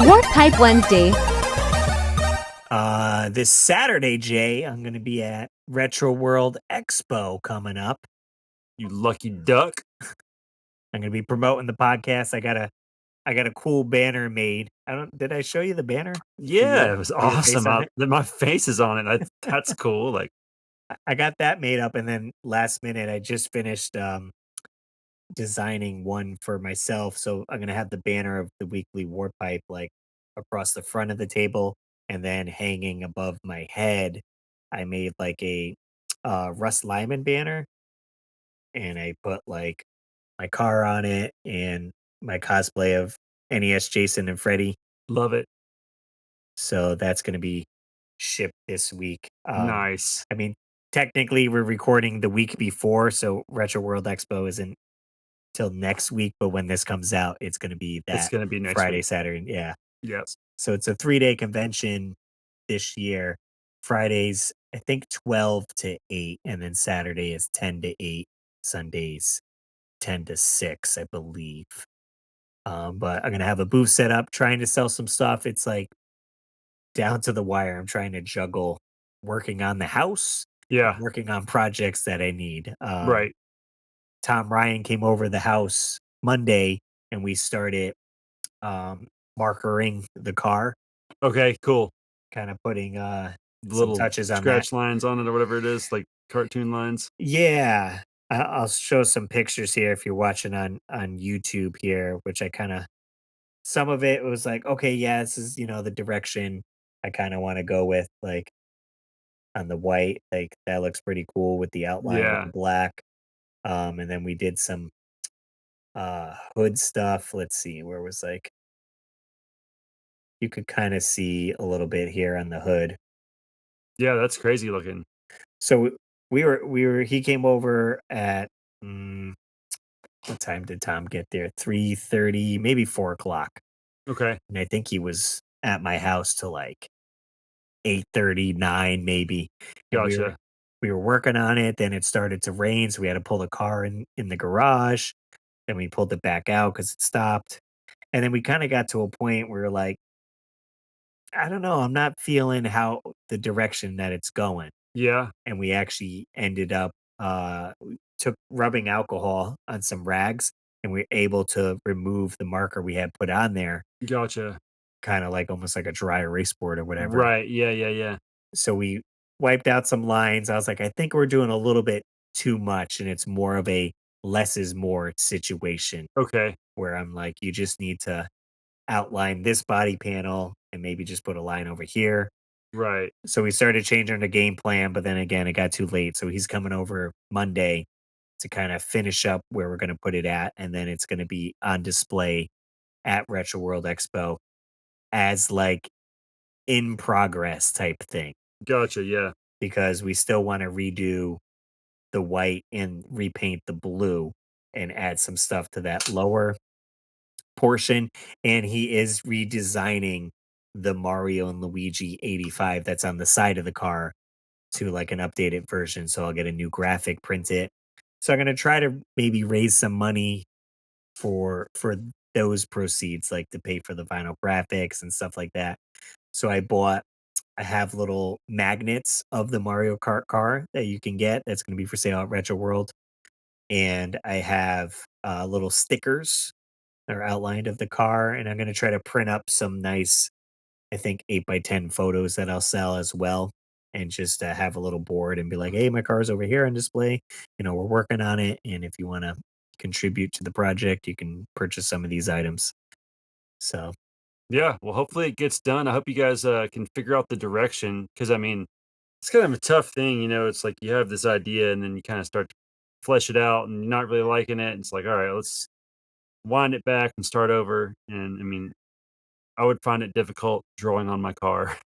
Warp Pipe Wednesday. This Saturday, Jay, I'm going to be at Retro World Expo coming up. You lucky duck. I'm going to be promoting the podcast. I got a cool banner made. Did I show you the banner? Yeah, it was See the face awesome. on it? My face is on it. That's cool. Like, I got that made up, and then last minute I just finished designing one for myself. So I'm gonna have the banner of the weekly Warp Pipe like across the front of the table, and then hanging above my head. I made like a Russ Lyman banner, and I put like my car on it and my cosplay of NES Jason and Freddy. love it. So that's going to be shipped this week. Nice. I mean, technically, we're recording the week before, so Retro World Expo isn't till next week. But when this comes out, it's going to be It's that gonna be next Friday, week. Saturday. Yeah. Yes. So it's a 3-day convention this year. Fridays, I think 12 to 8, and then Saturday is 10 to 8. Sundays, 10 to 6, I believe. But I'm gonna have a booth set up, trying to sell some stuff. It's like down to the wire. I'm trying to juggle working on the house and Yeah. working on projects that I need. Right. Tom Ryan came over the house Monday, and we started markering the car, Okay. Cool. kind of putting The some little touches on that. scratch lines on it or whatever it is, like cartoon lines. Yeah, I'll show some pictures here if you're watching on YouTube here, which I kind of some of it was like, okay, yeah, this is the direction I kind of want to go with, like on the white, like that looks pretty cool with the outline with Yeah. the black. And then we did some hood stuff. Let's see, where was like you could kind of see a little bit here on the hood. Yeah. That's crazy looking. So we were he came over at what time did Tom get there? 3:30, maybe 4 o'clock. Okay. And I think he was at my house till like 8:39 maybe. And Gotcha. we were working on it, then it started to rain, so we had to pull the car in the garage. Then we pulled it back out because it stopped. And then we kind of got to a point where like, I don't know, I'm not feeling how the direction that it's going. Yeah. And we actually ended up we took rubbing alcohol on some rags, and we were able to remove the marker we had put on there, Gotcha. kind of like almost like a dry erase board or whatever. Right. Yeah. Yeah. Yeah. So we wiped out some lines. I was like, I think we're doing a little bit too much, and it's more of a less is more situation Okay. where I'm like, you just need to outline this body panel and maybe just put a line over here. Right. So we started changing the game plan, but then again, it got too late. So he's coming over Monday to kind of finish up where we're going to put it at. And then it's going to be on display at Retro World Expo as like in progress type thing, Gotcha. Yeah. because we still want to redo the white and repaint the blue and add some stuff to that lower portion. And he is redesigning the Mario and Luigi 85 that's on the side of the car to like an updated version. So I'll get a new graphic printed. So I'm gonna try to maybe raise some money for those proceeds, like to pay for the vinyl graphics and stuff like that. So I have little magnets of the Mario Kart car that you can get that's gonna be for sale at Retro World. And I have little stickers that are outlined of the car, and I'm gonna try to print up some nice, I think 8 by 10 photos that I'll sell as well, and just have a little board and be like, "Hey, my car's over here on display. We're working on it, and if you want to contribute to the project, you can purchase some of these items." So Yeah. Well, hopefully it gets done. I hope you guys can figure out the direction because I mean, it's kind of a tough thing. It's like you have this idea and then you kind of start to flesh it out and you're not really liking it. And it's like, all right, let's wind it back and start over. And I mean, I would find it difficult drawing on my car.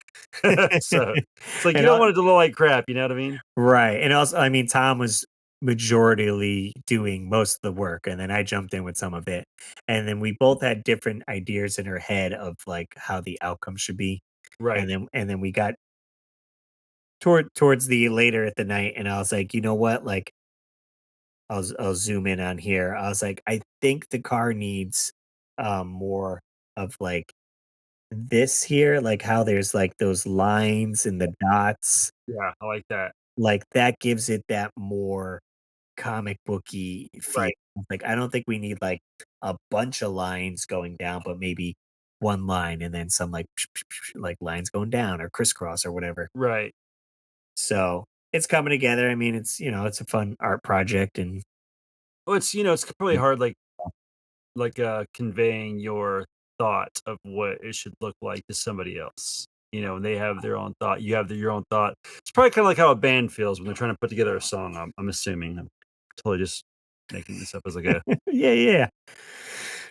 So it's like you and don't want it to look like crap. You know what I mean? right, and also, I mean, Tom was majoritarily doing most of the work, and then I jumped in with some of it, and then we both had different ideas in our head of like how the outcome should be, Right. and then we got towards the later at the night, and I was like, you know what, like I'll zoom in on here. I was like, I think the car needs more of like This here, like how there's like those lines and the dots, Yeah, I like that. like that gives it that more comic booky feel. Right, Like, I don't think we need like a bunch of lines going down, but maybe one line and then some like like lines going down or crisscross or whatever. right. So it's coming together. I mean, it's it's a fun art project and Well, it's probably hard, conveying your thought of what it should look like to somebody else. And they have their own thought. You have your own thought. It's probably kind of like how a band feels when they're trying to put together a song. I'm assuming. I'm totally just making this up as I go. yeah, yeah.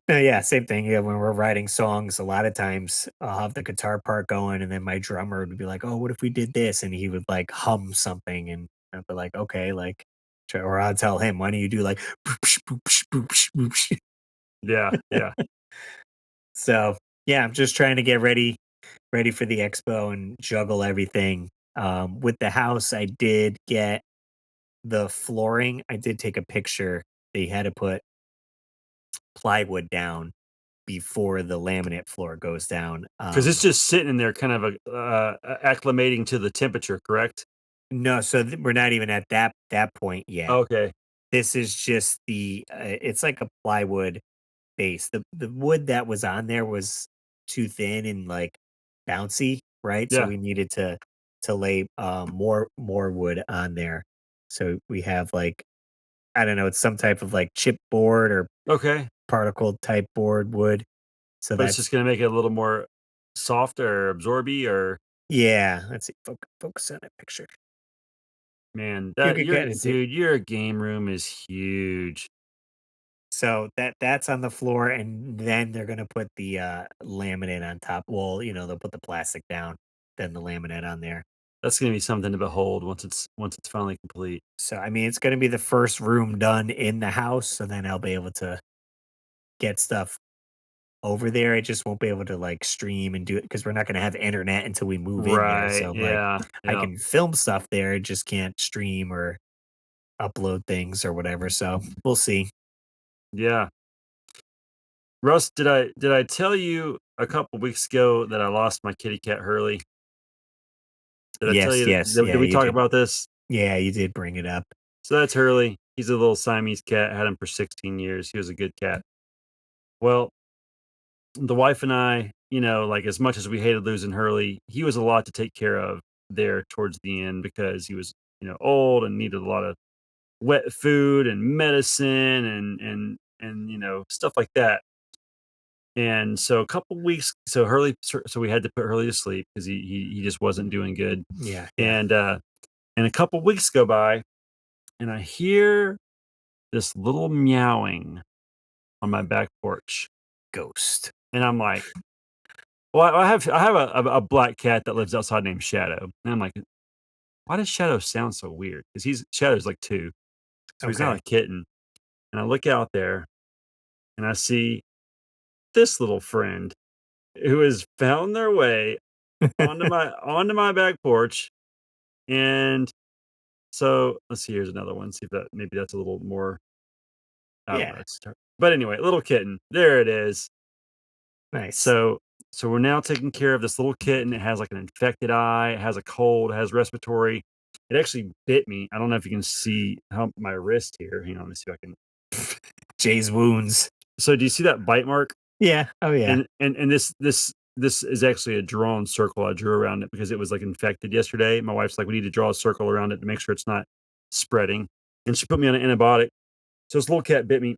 No, yeah, same thing. Yeah, when we're writing songs, a lot of times I'll have the guitar part going, and then my drummer would be like, "Oh, what if we did this?" And he would like hum something, and I'd be like, "Okay," like, or I'll tell him, "Why don't you do like?" Yeah, yeah. So yeah, I'm just trying to get ready for the expo and juggle everything. With the house, I did get the flooring. I did take a picture. They had to put plywood down before the laminate floor goes down. Because it's just sitting in there, kind of acclimating to the temperature. Correct? No, so we're not even at that point yet. Okay. This is just it's like a plywood base. The wood that was on there was too thin and like bouncy, right? So Yeah. we needed to lay more wood on there. So we have like I don't know, it's some type of like chipboard or Okay. particle type board wood. So But it's just that's gonna make it a little more soft or absorby, or yeah. Let's see, focus on that picture. man, You that could your kind of see. dude, your game room is huge. So that's on the floor, and then they're gonna put the laminate on top. Well, they'll put the plastic down, then the laminate on there. That's gonna be something to behold once it's finally complete. So I mean, it's gonna be the first room done in the house, so then I'll be able to get stuff over there. I just won't be able to like stream and do it because we're not gonna have internet until we move in there. Right, So like, yeah, I yeah, can film stuff there, I just can't stream or upload things or whatever. So we'll see. yeah. Russ, did I tell you a couple weeks ago that I lost my kitty cat Hurley? Did I tell Yes, you yes, did yeah, we you talk did. about this? Yeah, you did bring it up. So that's Hurley. He's a little Siamese cat, had him for 16 years. He was a good cat. Well, the wife and I, like, as much as we hated losing Hurley, he was a lot to take care of there towards the end because he was, old and needed a lot of wet food and medicine and stuff like that. And so a couple weeks, so we had to put Hurley to sleep because he just wasn't doing good. Yeah, yeah. And a couple weeks go by, and I hear this little meowing on my back porch, Ghost. and I'm like, well, I have a black cat that lives outside named Shadow, and I'm like, why does Shadow sound so weird? Because Shadow's like 2, so he's not Okay. a kitten. And I look out there and I see this little friend who has found their way onto my back porch. And so let's see, here's another one. See if that maybe that's a little more. I don't know. Yeah, But anyway, little kitten. There it is. nice. So so we're now taking care of this little kitten. It has like an infected eye. It has a cold. It has respiratory. It actually bit me. I don't know if you can see how my wrist here. Hang on, let me see if I can. Jay's wounds. So do you see that bite mark? Yeah. Oh, yeah. And this is actually a drawn circle I drew around it because it was like infected yesterday. My wife's like, we need to draw a circle around it to make sure it's not spreading. And she put me on an antibiotic. So this little cat bit me,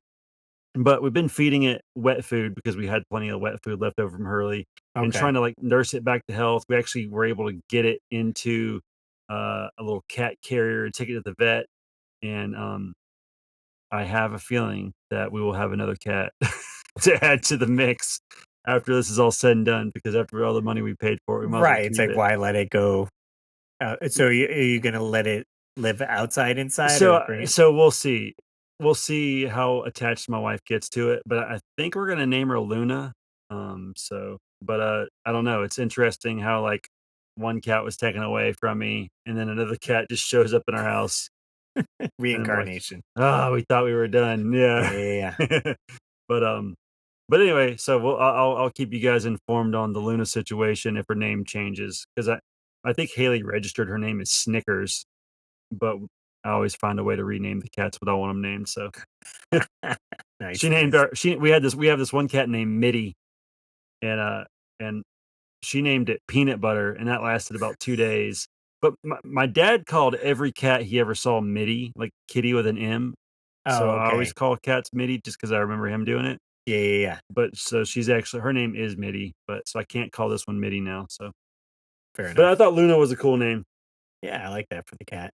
but we've been feeding it wet food because we had plenty of wet food left over from Hurley and Okay. trying to like nurse it back to health. We actually were able to get it into a little cat carrier and take it to the vet. And I have a feeling that we will have another cat to add to the mix after this is all said and done, because after all the money we paid for it, we might as well Right. It's keep like, it. why let it go? So are you gonna let it live outside, inside, So or uh, bring it? so we'll see. We'll see how attached my wife gets to it, but I think we're gonna name her Luna. I don't know. It's interesting how like one cat was taken away from me, and then another cat just shows up in our house, and I'm like, Reincarnation. "Ah, we thought we were done." Yeah, Yeah. yeah, yeah. But But anyway, so I'll keep you guys informed on the Luna situation if her name changes, 'cause I think Haley registered her name as Snickers, but I always find a way to rename the cats what I want them named, so Nice, she named nice. our she we have this one cat named Mitty, and, and she named it Peanut Butter, and that lasted about 2 days. But my dad called every cat he ever saw Mitty, like Kitty with an M, so Oh, I always okay. call cats Mitty just 'cause I remember him doing it. Yeah, yeah, yeah. But so she's actually her name is Mitty, but so I can't call this one Mitty now, so Fair but I enough. thought Luna was a cool name. Yeah, I like that for the cat.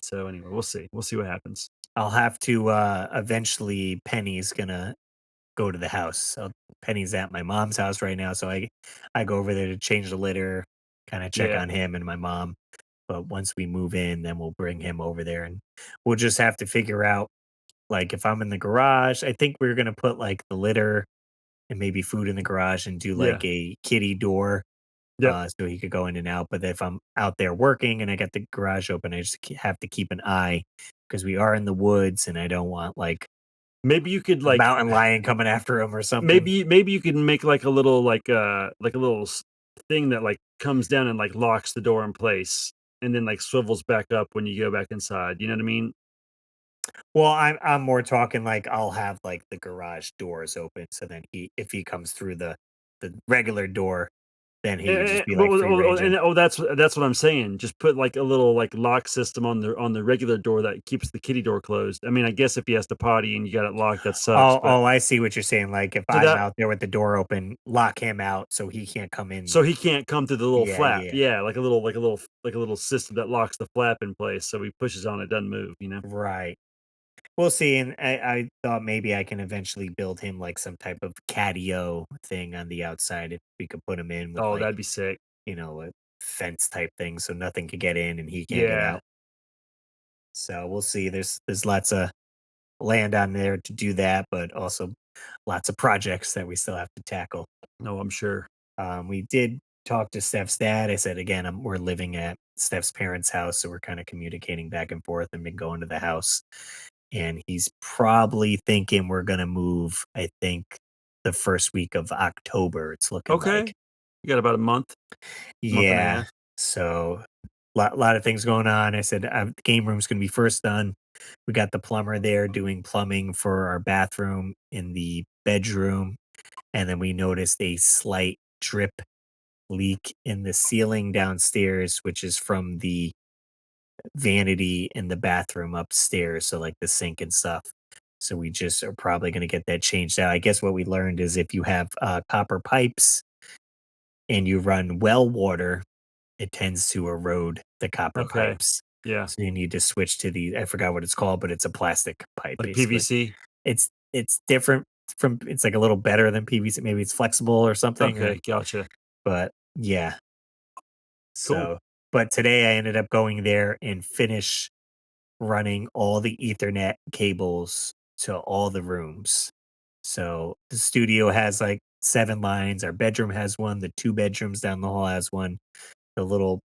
So anyway, we'll see. We'll see what happens. I'll have to eventually Penny's gonna go to the house. So Penny's at my mom's house right now, so I go over there to change the litter, kind of check Yeah, on him and my mom. But once we move in, then we'll bring him over there and we'll just have to figure out like if I'm in the garage, I think we're gonna put like the litter and maybe food in the garage and do yeah, like a kitty door yep. so he could go in and out. But if I'm out there working and I got the garage open, I just have to keep an eye because we are in the woods and I don't want like Maybe you could a like mountain lion coming after him or something. maybe you can make like a little like a little thing that like comes down and like locks the door in place and then like swivels back up when you go back inside. You know what I mean? Well, I'm more talking like I'll have like the garage doors open, so then if he comes through the regular door, then he would just be like free ranging. That's what I'm saying. Just put like a little like lock system on the regular door that keeps the kitty door closed. I mean, I guess if he has to potty and you got it locked, that sucks. Oh, But oh, I see what you're saying. Like if so I'm that out there with the door open, lock him out so he can't come in. so he can't come through the little Yeah, flap. yeah, Yeah, like a little system that locks the flap in place. So he pushes on it, doesn't move. You know? right. We'll see. And I thought maybe I can eventually build him like some type of catio thing on the outside if we could put him in with Oh, like, that'd be sick. a fence type thing so nothing could get in and he can't get Yeah. out. So we'll see. There's lots of land on there to do that, but also lots of projects that we still have to tackle. No, I'm sure. We did talk to Steph's dad. I said again, we're living at Steph's parents' house, so we're kind of communicating back and forth and been going to the house. And he's probably thinking we're gonna move. I think the first week of October. It's looking Okay. like. You got about a month and a Yeah. half. So lot of things going on. I said the game room's gonna be first done. We got the plumber there doing plumbing for our bathroom in the bedroom, and then we noticed a slight drip leak in the ceiling downstairs, which is from the vanity in the bathroom upstairs, so like the sink and stuff. So we just are probably going to get that changed out. I guess what we learned is if you have copper pipes and you run well water, it tends to erode the copper Okay. pipes. Yeah. So you need to switch to I forgot what it's called, but it's a plastic pipe Like basically. PVC. It's different from it's like a little better than PVC. Maybe it's flexible or something, or Okay. Gotcha. but yeah. Cool. So, but today I ended up going there and finish running all the Ethernet cables to all the rooms. So the studio has like 7 lines. Our bedroom has one. The 2 bedrooms down the hall has one. The little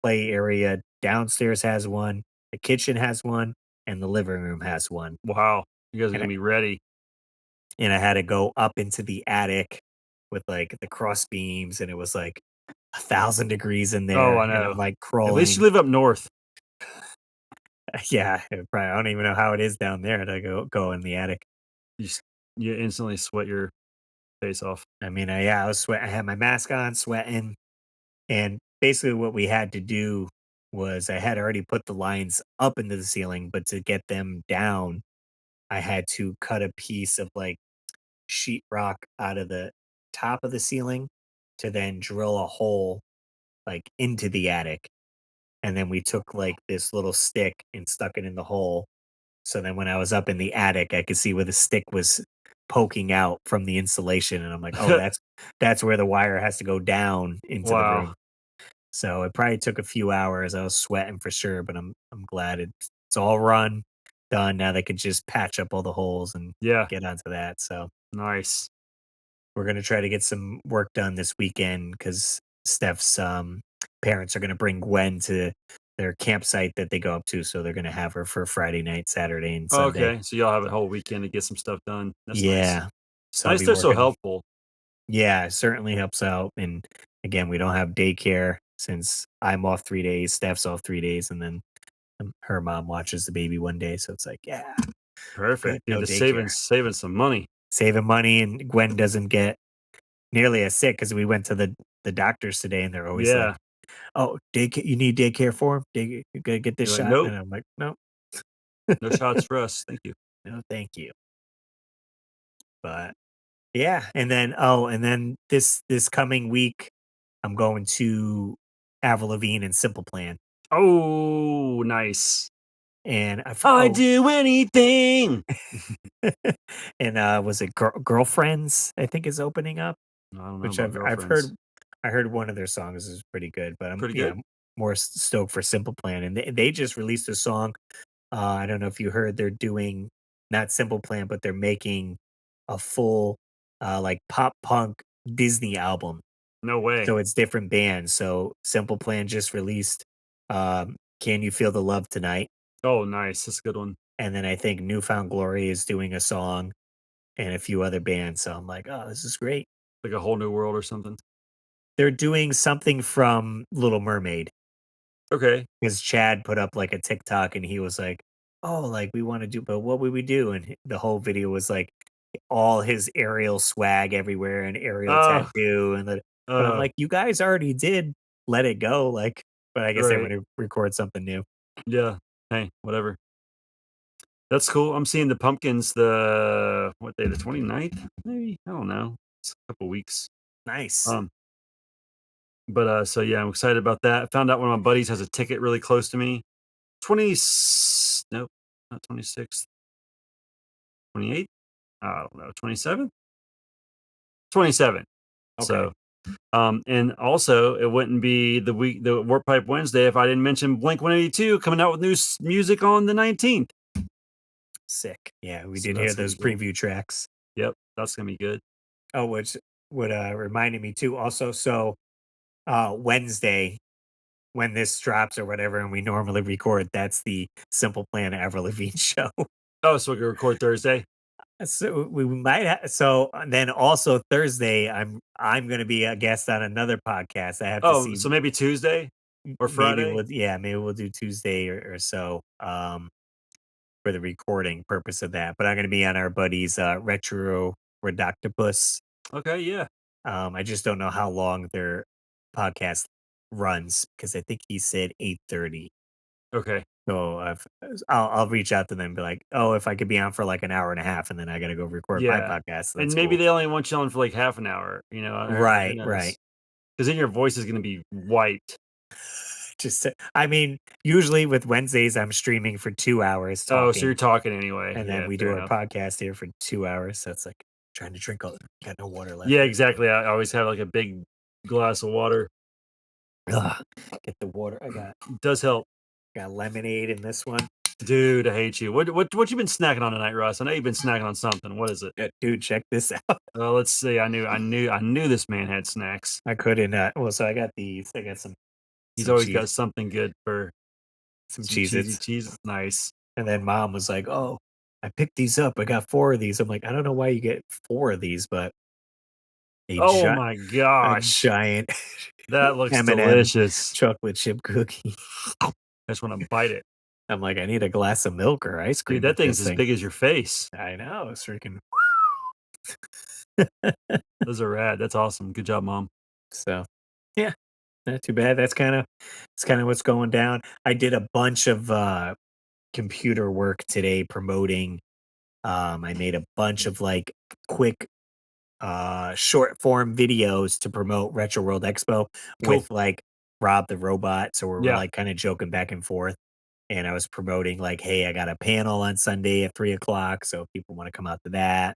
play area downstairs has one. The kitchen has one, and the living room has one. Wow. You guys are And gonna be ready. I had to go up into the attic with like the cross beams, and it was like 1,000 degrees in Oh, there, I and know. I'm like At least you crawling. live up north. Yeah, I don't even know how it is down there to go in the attic. You s you instantly sweat your face off. I mean, I was sweat. I had my mask on, sweating, and basically what we had to do was I had already put the lines up into the ceiling, but to get them down, I had to cut a piece of like sheetrock out of the top of the ceiling to then drill a hole like into the attic. And then we took like this little stick and stuck it in the hole. So then when I was up in the attic, I could see where the stick was poking out from the insulation. And I'm like, oh, that's where the wire has to go down into the Wow. room. So it probably took a few hours. I was sweating for sure, but I'm glad it's all run, done. Now they could just patch up all the holes and Yeah. get onto that. So Nice. we're gonna try to get some work done this weekend because Steph's parents are gonna bring Gwen to their campsite that they go up to. So they're gonna have her for Friday night, Saturday, and Sunday. Okay, so y'all have a whole weekend to get some stuff done. That's nice. Yeah. It's So I'll nice be they're so working. helpful. Yeah, it certainly helps out. And again, we don't have daycare since I'm off 3 days, Steph's off 3 days, and then her mom watches the baby one day. So it's like, yeah, good, Perfect, dude, no just saving daycare. saving some money. Saving money, and Gwen doesn't get nearly as sick because we went to the doctors today, and they're always like, Yeah. "Oh, daycare, you need daycare for him? You gotta get this You're like, shot." "Nope, And I'm like, "No, no shots for us, thank you." no, thank you." But yeah, and then this coming week, I'm going to Avril Lavigne and Simple Plan, Oh, nice. and I'd do anything. and was it Girlfriends? I think is opening up, I don't know which about I've girlfriends. heard. I heard one of their songs is pretty good, but I'm Pretty yeah good? I'm more stoked for Simple Plan, and they just released a song. I don't know if you heard they're doing not Simple Plan, but they're making a full like pop punk Disney album. No way. So it's different bands. So Simple Plan just released Can You Feel the Love Tonight? Oh, nice, that's a good one. And then I think Newfound Glory is doing a song and a few other bands. So I'm like, oh, this is great. Like a whole new world or something. They're doing something from Little Mermaid Okay. because Chad put up like a TikTok and he was like, oh, like we want to do, but what would we do? And the whole video was like all his Ariel swag everywhere and Ariel Oh, tattoo. But I'm uh, like, you guys already did Let It Go. Like, but I guess they want right. to record something new. Yeah. Hey, whatever. That's cool. I'm seeing the Pumpkins the what day? The 29th? Maybe? I don't know. It's a couple weeks. Nice. Um, but so yeah, I'm excited about that. I found out one of my buddies has a ticket really close to me. 20 nope, not 26th. 28th? I don't know. 27th? 27th. Okay. So and also it wouldn't be the Warp Pipe Wednesday if I didn't mention Blink 182 coming out with new music on the 19th. Sick. Yeah, we So did that's hear gonna those be cool. preview tracks. Yep, that's gonna be good. Oh, which would reminded me too. Also, so Wednesday when this drops or whatever, and we normally record, that's the Simple Plan Avril Lavigne show. Oh, so we can record Thursday? So we might so then also Thursday, I'm gonna be a guest on another podcast. I have to Oh, see so maybe Tuesday or maybe Friday? maybe we'll do Tuesday or so for the recording purpose of that. But I'm gonna be on our buddies Retro Redoctopus. Okay, yeah. I just don't know how long their podcast runs because I think he said 8:30. Okay. So I'll reach out to them and be like, oh, if I could be on for like an hour and a half, and then I got to go record my Yeah. podcast. And That's maybe cool. they only want you on for like half an hour, or who Right, right. knows? Because then your voice is gonna be wiped. I mean, usually with Wednesdays, I'm streaming for 2 hours Oh, so you're talking, talking anyway. and then Yeah, we do fair our enough. podcast here for 2 hours. So it's like trying to drink all, got no water left. Yeah, exactly. I always have like a big glass of water. Ugh, get the water. It does help. Got lemonade in this one. Dude, I hate you. What you been snacking on tonight, Russ? I know you've been snacking on something. What is it? Dude, check this out. Let's see. I knew this man had snacks. I couldn't. Well, so I got these. I got He's some always cheese, got something good for some some Cheez cheesy Its. cheese. Nice. And then mom was like, "Oh, I picked these up. I got 4 of these." I'm like, "I don't know why you get 4 of these, but a Oh gi my a gosh. giant That looks M&M delicious. chocolate chip cookie." I just want to bite it. I'm like, "I need a glass of milk or ice Dude, cream that with thing's this as thing." big as your face. I know, it's freaking Those are rad. That's awesome. Good job, mom. so, yeah, not too bad. That's kinda what's going down. I did a bunch of, computer work today promoting, I made a bunch of, like, quick short form videos to promote Retro World Expo Cool. with like Rob the robot. So we're Yeah. like kind of joking back and forth. And I was promoting like, hey, I got a panel on Sunday at 3 o'clock. So if people want to come out to that.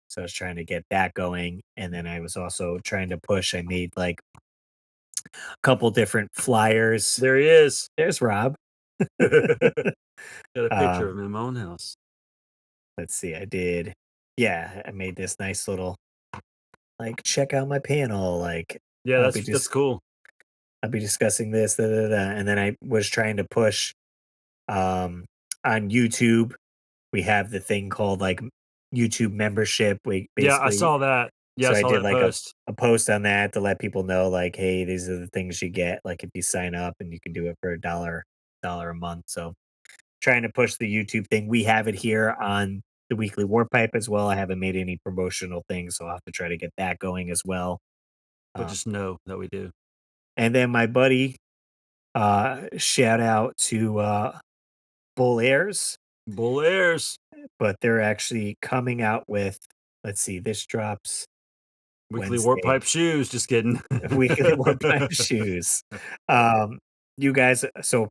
So I was trying to get that going. And then I was also trying to push, I made like a couple different flyers. There he is. There's Rob. Got a picture Um, of him in my own house. let's see, I did. Yeah, I made this nice little like check out my panel. Like Yeah, I'll be that's just cool. I'll be discussing this, da, da, da. And then I was trying to push um, on YouTube. We have the thing called like YouTube membership. We Yeah, I basically saw that. Yeah, I so I saw did that like post. a post on that to let people know like, hey, these are the things you get. Like if you sign up and you can do it for a dollar a month. So trying to push the YouTube thing. We have it here on the weekly War Pipe as well. I haven't made any promotional things, so I'll have to try to get that going as well. But Uh, just know that we do. and then my buddy, shout out to Bull Airs, Bull Airs, but they're actually coming out with, let's see, this drops weekly warp Wednesday, pipe shoes. Just kidding. weekly War Pipe shoes. Um, you guys, so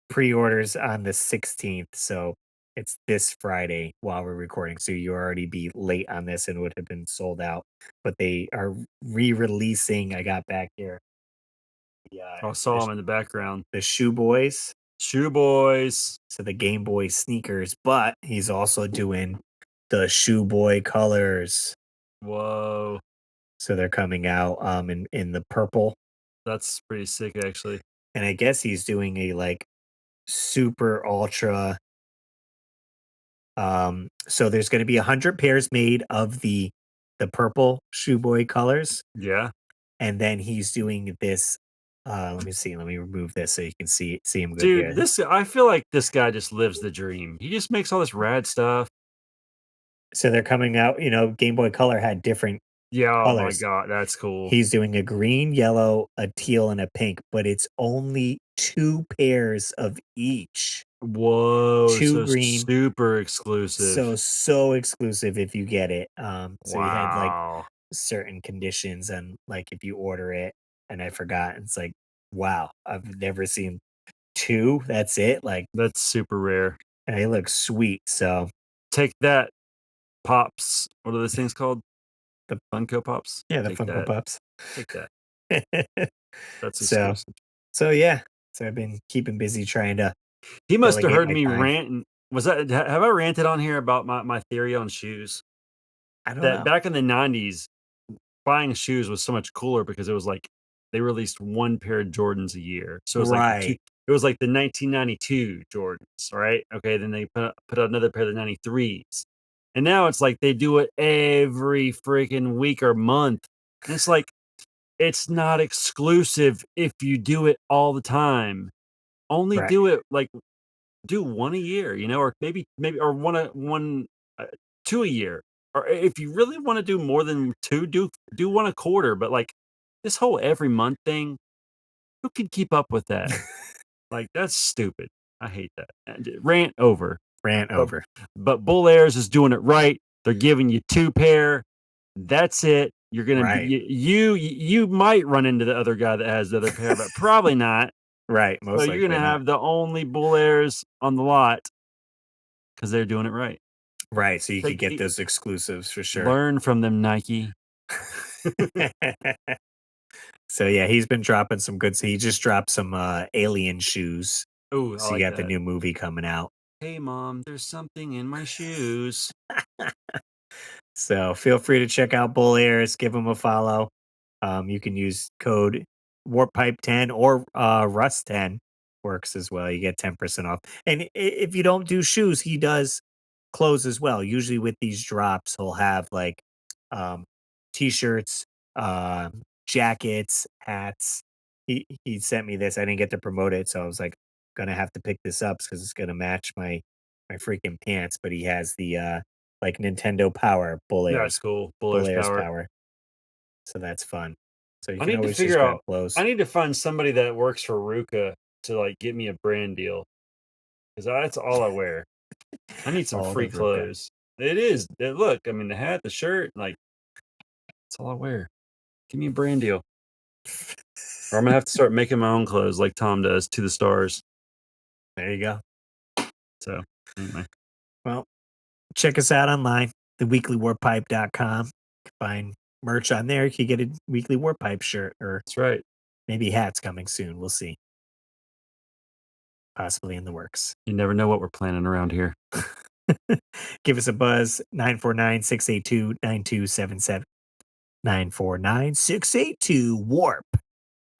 pre-orders on the 16th, so it's this Friday while we're recording, so you already be late on this and would have been sold out, but they are re-releasing. I got back here the, I saw him in the background. the Shoe Boys, Shoe boys. so the Game Boy sneakers, but he's also doing the Shoe Boy colors, Whoa, so they're coming out, in the purple, that's pretty sick, actually. and I guess he's doing a, like, super ultra. So there's gonna be 100 pairs made of the purple Shoe Boy colors, Yeah, and then he's doing this, let me see, let me remove this so you can see him good dude. here. This I feel like this guy just lives the dream. He just makes all this rad stuff. So they're coming out, Game Boy Color had different Yeah. Oh my colors. god, that's cool. He's doing a green, yellow, a teal, and a pink, but it's only 2 pairs of each. Whoa, 2 so green, super exclusive. so exclusive if you get it. So he had, like, Wow, certain conditions and, like, if you order it and I forgot, it's like, wow, I've never seen 2, that's it, like, that's super rare. and they look sweet, so Take that, pops. What are those things called? the Funko Pops? yeah, the Take Funko that, Pops. take that. That's So exclusive. yeah, so I've been keeping busy trying to He must have delegate heard my me time. ranting. Was that have I ranted on here about my theory on shoes? I don't That know. back in the '90s, buying shoes was so much cooler because it was like they released 1 pair of Jordans a year. So it was like the 2 Right. it was like the 1992 Jordans, right? Okay, then they put out another pair of the '93s. And now it's like they do it every freaking week or month. And it's like, it's not exclusive if you do it all the time. Only Right. do it like do 1 a year, or maybe or 1, uh, 2 a year. Or if you really wanna do more than 2, do 1 a quarter, but, like, this whole every month thing, who can keep up with that? Like, that's stupid. I hate that. Rant over. Rant But over. but Bull Airs is doing it right. They're giving you 2 pair. That's it. You're gonna be Right. you might run into the other guy that has the other pair, but probably not. Right, So most you're gonna likely not. have the only Bull Airs on the lot because 'cause they're doing it right. Right, so you could Take get e those exclusives for sure. Learn from them, Nike. So, yeah, he's been dropping some good, so he just dropped some, Alien shoes. Ooh, I So you like got the that. new movie coming out. "Hey, mom, there's something in my shoes." So feel free to check out Bull Airs, give them a follow. You can use code WarpPipe10 or Rust10 works as well. You get 10% off. And if you don't do shoes, he does clothes as well. Usually with these drops, he'll have like um, t-shirts, jackets, hats. He sent me this. I didn't get to promote it, so I was like gonna have to pick this up because it's gonna match my freaking pants. But he has the like Nintendo Power, That's cool. Bull Bull Airs Airs power. Power. So that's fun. So you I can need to always just figure grab out I clothes. need to find somebody that works for Ruka to, like, get me a brand deal because that's all I wear. I need some All the free Ruka. clothes. It is. Look, I mean, the hat, the shirt, like, that's all I wear. Give me a brand deal. Or I'm gonna have to start making my own clothes like Tom does to the stars. There you go. So, anyway, Well, check us out online, theweeklywarpipe.com. You can find merch on there. You can get a weekly warpipe shirt or that's right. maybe hats coming soon. We'll see. Possibly in the works. You never know what we're planning around here. Give us a buzz, 949-682-9277. 949-682 warp.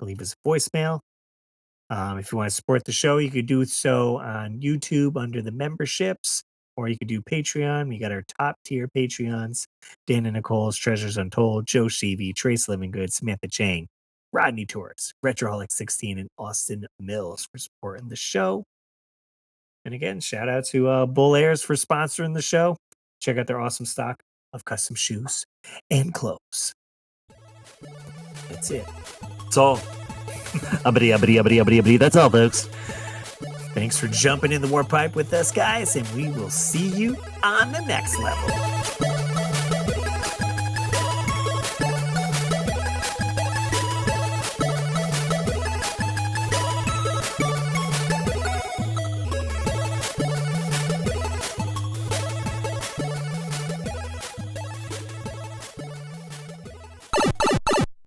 Leave us a voicemail. If you want to support the show, you could do so on YouTube under the memberships or you could do Patreon. We got our top tier Patreons: Dan and Nicole's Treasures Untold, Joe Sheevy, Trace Living Good, Samantha Chang, Rodney Torres, Retroholic 16, and Austin Mills for supporting the show. And again, shout out to Bull Airs for sponsoring the show. Check out their awesome stock of custom shoes and clothes. That's it. It's all. That's all, folks. Thanks for jumping in the warp pipe with us, guys, and we will see you on the next level.